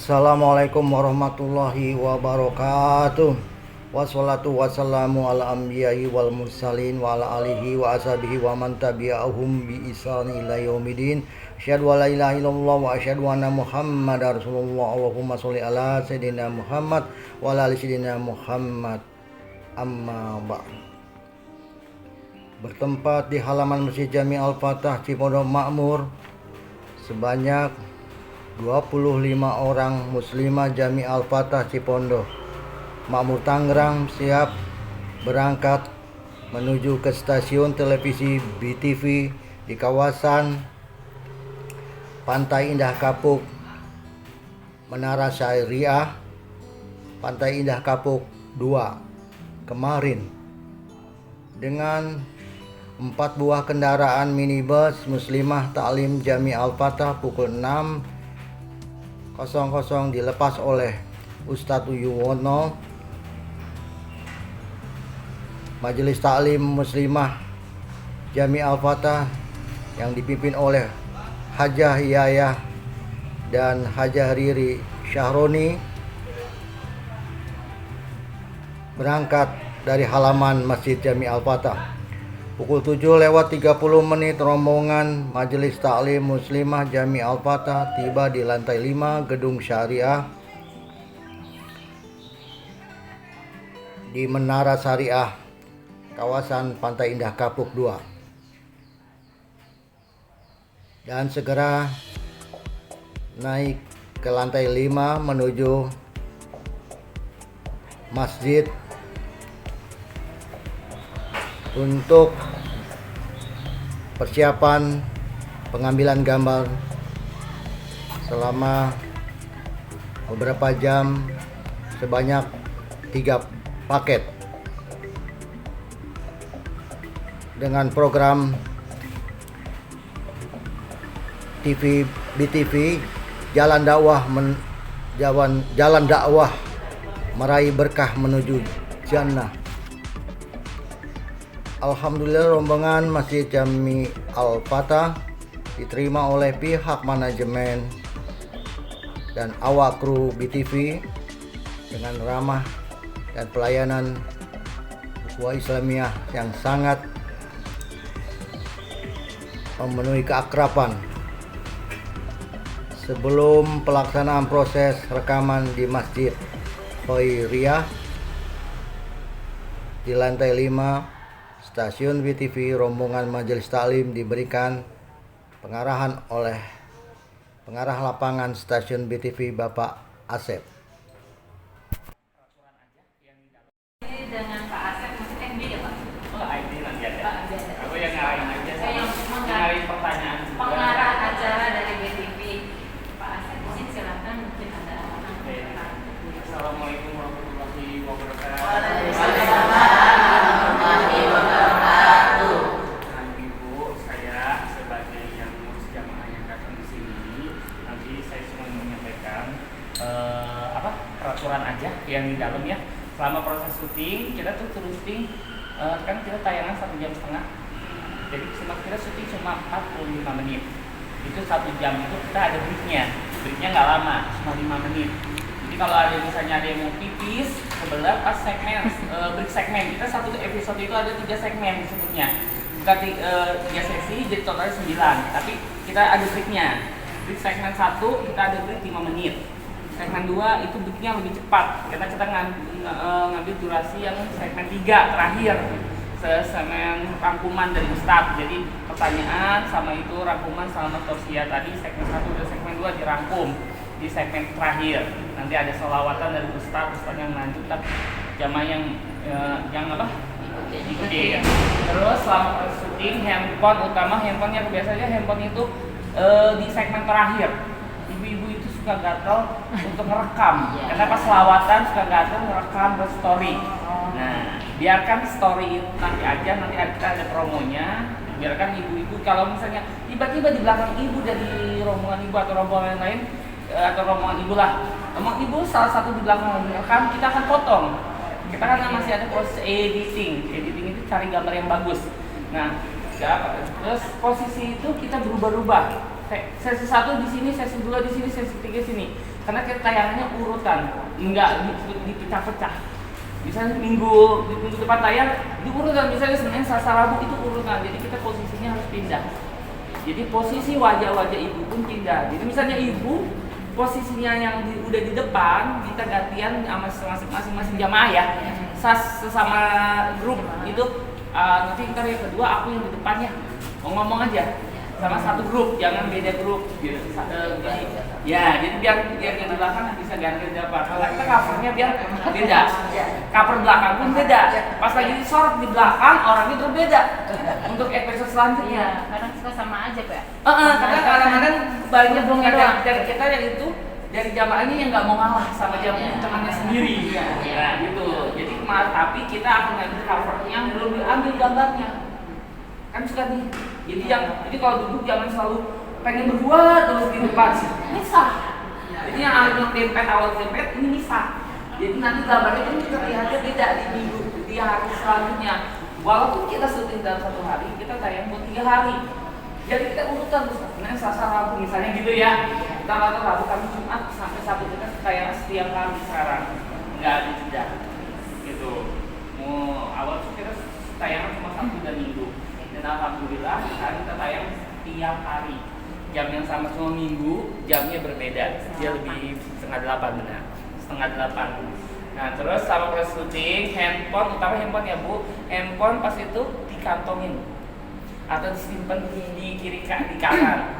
Assalamualaikum warahmatullahi wabarakatuh. Wassalatu wassalamu ala anbiya'i wal mursalin wa ala alihi wa ashabihi wa man tabi'ahum bi ihsan ila yaumidin. Asyhadu an la ilaha illallah wa asyhadu anna Muhammadar Rasulullah. Allahumma sholli ala sayidina Muhammad wa ala ali sayidina Muhammad. Amma ba'd. Bertempat di halaman Masjid Jami Al-Fatah Cipondo Makmur sebanyak 25 orang muslimah Jami Al-Fatah Cipondo Makmur Tangerang siap berangkat menuju ke stasiun televisi BTV di kawasan Pantai Indah Kapuk, Menara Syariah, Pantai Indah Kapuk 2 kemarin dengan 4 buah kendaraan minibus muslimah Ta'lim Jami Al-Fatah pukul 6.00 dilepas oleh Ustadz Yuwono, Majelis Ta'lim Muslimah Jami Al-Fatah yang dipimpin oleh Hajah Yayah dan Hajah Riri Syahroni berangkat dari halaman Masjid Jami Al-Fatah. Pukul 7:30 rombongan Majelis Ta'lim Muslimah Jami Al-Fatah tiba di lantai 5 Gedung Syariah di Menara Syariah, kawasan Pantai Indah Kapuk 2. Dan segera naik ke lantai 5 menuju masjid untuk persiapan pengambilan gambar selama beberapa jam sebanyak 3 paket dengan program TV BTV Jalan Dakwah Meraih Berkah Menuju Jannah. Alhamdulillah rombongan Masjid Jami Al-Fatah diterima oleh pihak manajemen dan awak kru BTV dengan ramah dan pelayanan ukhuwah Islamiyah yang sangat memenuhi keakraban. Sebelum pelaksanaan proses rekaman di Masjid Khairiyah di lantai 5 stasiun BTV, rombongan Majelis Ta'lim diberikan pengarahan oleh pengarah lapangan stasiun BTV Bapak Asep. Dengan Pak Asep maksudnya MD ya Pak? Oh, ID nanti ada. Pak ada. Aku yang ngarahin aja. Saya yang ngarahin pertanyaan. pengarah acara dari BTV. Pak Asep izin silakan, mungkin ada Oke. Assalamualaikum warahmatullahi wabarakatuh. Waalaikumsalam warahmatullahi wabarakatuh. Nah, Ibu, saya sebagai yang ngurus jamaah yang datang di sini, nanti saya cuma menyampaikan peraturan aja yang di dalam ya. Selama proses syuting, kita tuh syuting kan kita tayangan 1,5 jam. Jadi kita syuting cuma 45 menit. Itu 1 jam itu kita ada breaknya nggak lama, cuma 5 menit. Jadi kalau ada misalnya ada yang mau pipis sebelah pas segmen break segmen, kita satu episode itu ada 3 segmen disebutnya, bukan 3 sesi, jadi totalnya 9. Tapi kita ada breaknya. Break segmen 1 kita ada break 5 menit. Segmen 2 itu breaknya lebih cepat. Kita ngambil durasi yang segmen 3 terakhir. Segmen rangkuman dari Ustadz. Jadi pertanyaan sama itu rangkuman sama tausiah tadi segmen 1 dan segmen 2 dirangkum di segmen terakhir. Nanti ada sholawatan dari Ustadz yang lanjut jamaah yang ikuti. Terus selama proses syuting handphone yang biasanya handphone itu di segmen terakhir. Ibu-ibu itu suka gatel untuk merekam, karena pas selawatan suka gatel merekam ke story. Nah, biarkan story itu nanti kita ada promonya. Biarkan ibu-ibu, kalau misalnya tiba-tiba di belakang ibu dari rombongan ibu atau rombongan yang lain atau rombongan ibu lah, rombongan ibu salah satu di belakang merekam, kita akan potong. Kita kan masih ada proses editing itu cari gambar yang bagus. Nah, terus posisi itu kita berubah-ubah. Sesi 1 di sini, sesi 2 di sini, sesi 3 di sini. Karena kita tayangannya urutan, nggak dipecah-pecah. Misalnya minggu depan tayang diurutan, misalnya Senin, Selasa, Rabu itu urutan. Jadi kita posisinya harus pindah. Jadi posisi wajah-wajah ibu pun pindah. Jadi misalnya ibu posisinya yang udah di depan, kita gantian sama masing-masing jamaah ya. Sesama grup itu nanti ntar yang kedua aku yang di depannya ngomong aja sama satu grup, jangan beda grup gitu. Ya, jadi biar yang di belakang bisa ganti depan. Kalau kita covernya biar beda, cover belakang pun beda. Pas lagi disorot di belakang orangnya berbeda untuk episode selanjutnya. Kadang suka sama aja Pak. Kadang-kadang banyak dari kita yang itu dari jamaahnya yang nggak mau ngalah sama temannya sendiri. Ya, gitu. Jadi tapi kita akan ngambil cover yang belum diambil gambarnya. Kan suka nih. Jadi kalau duduk jangan selalu pengen berdua terus di depan. Misah. Jadi yang awal dempet ini misah. Jadi nanti gambarnya kan kita lihatnya beda di hari selanjutnya. Walaupun kita syuting dalam 1 hari, kita tayang buat 3 hari. Jadi kita urutan terus. Senin, Selasa, Rabu misalnya gitu ya. Kita Rabu, Kamis, Jumat sampai Sabtu kita tayang setiap hari sekarang. Nggak ada jeda. Gitu. Awal tuh kita tayangan cuma Sabtu dan Minggu. Dan alhamdulillah sekarang kita tayang tiap hari. Jam yang sama semua minggu, jamnya berbeda. Dia lebih 7:30 benar. 7:30. Nah terus sama proses syuting, handphone, utama handphone ya Bu. Handphone pas itu dikantongin atau disimpan di kiri di kanan.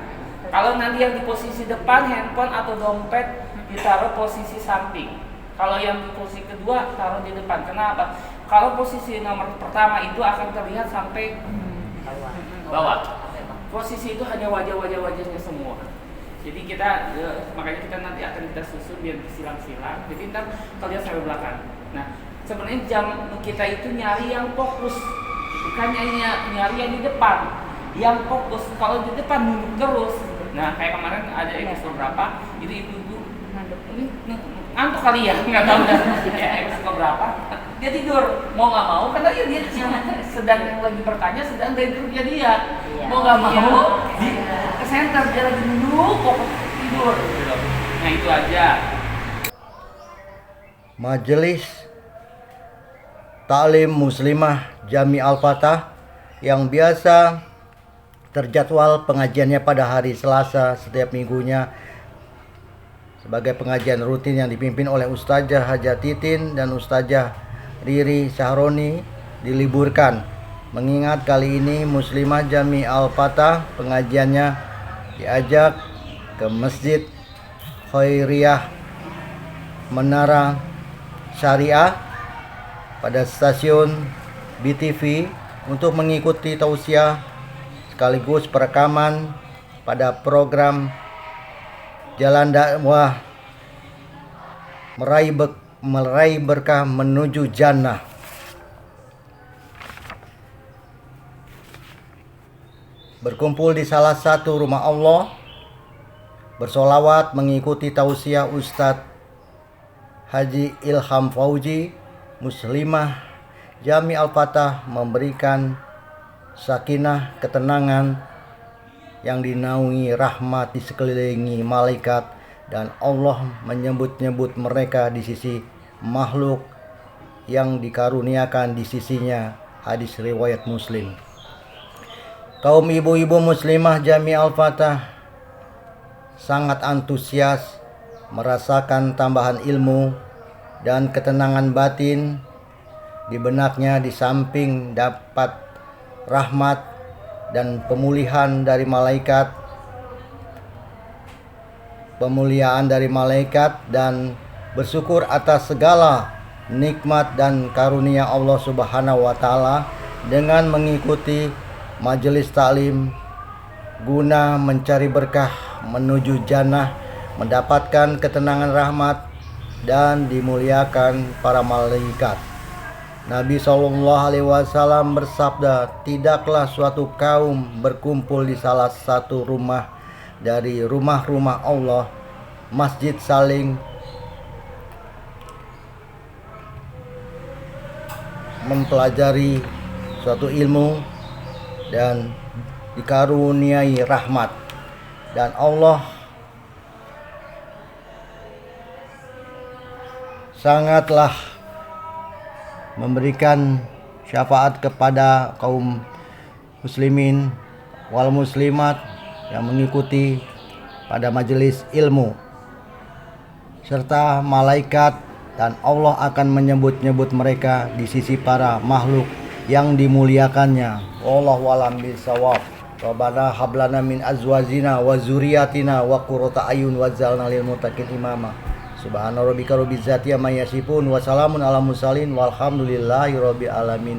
Kalau nanti yang di posisi depan handphone atau dompet ditaruh posisi samping. Kalau yang di posisi kedua taruh di depan. Kenapa? Kalau posisi nomor pertama itu akan terlihat sampai bawah. Posisi itu hanya wajahnya semua. Jadi kita makanya kita nanti akan kita susun biar silang-silang. Jadi ntar terlihat sampai belakang. Nah sebenarnya jam kita itu nyari yang fokus, bukan nyari yang di depan. Yang fokus. Kalau di depan nunduk terus. Nah kayak kemarin ada episode berapa? Itu ibu-ibu ngantuk kali ya, nggak tahu dah. Ya episode berapa? Dia tidur, mau nggak mau karena dia sedang lagi bertanya, sedang dari grupnya dia. Mau nggak mau di ke center dia lagi nunduk, fokus tidur. Nah itu aja. Majelis Taklim Muslimah Jami Al-Fatah yang biasa terjadwal pengajiannya pada hari Selasa setiap minggunya sebagai pengajian rutin yang dipimpin oleh Ustazah Haja Titin dan Ustazah Riri Syahroni diliburkan. Mengingat kali ini Muslimah Jami Al-Fatah pengajiannya diajak ke Masjid Khairiyah Menara Syariah pada stasiun BTV untuk mengikuti tausiah sekaligus perekaman pada program Jalan Dakwah meraih berkah menuju jannah. Berkumpul di salah satu rumah Allah, bersolawat mengikuti tausiah Ustadz Haji Ilham Fauzi. Muslimah Jami Al-Fatah memberikan sakinah, ketenangan yang dinaungi rahmat, disekelilingi malaikat, dan Allah menyebut-nyebut mereka di sisi makhluk yang dikaruniakan di sisinya. Hadis riwayat Muslim. Kaum ibu-ibu Muslimah Jami Al-Fatah sangat antusias merasakan tambahan ilmu dan ketenangan batin di benaknya, di samping dapat rahmat dan pemulihan dari malaikat, pemuliaan dari malaikat, dan bersyukur atas segala nikmat dan karunia Allah Subhanahu wa taala dengan mengikuti majelis taklim guna mencari berkah menuju jannah, mendapatkan ketenangan rahmat dan dimuliakan para malaikat. Nabi SAW bersabda, tidaklah suatu kaum berkumpul di salah satu rumah dari rumah-rumah Allah, masjid, saling mempelajari suatu ilmu dan dikaruniai rahmat, dan Allah sangatlah memberikan syafaat kepada kaum muslimin wal muslimat yang mengikuti pada majelis ilmu, serta malaikat, dan Allah akan menyebut-nyebut mereka di sisi para makhluk yang dimuliakannya. Wallahu a'lam bishawab. Rabbana hablana min azwajina wa zurriyatina wa qurrata ayun waj'alna lil muttaqin imama. Subhana rabbika rabbil izzati amma yasifun wa salamun alal mursalin walhamdulillahi rabbil alamin.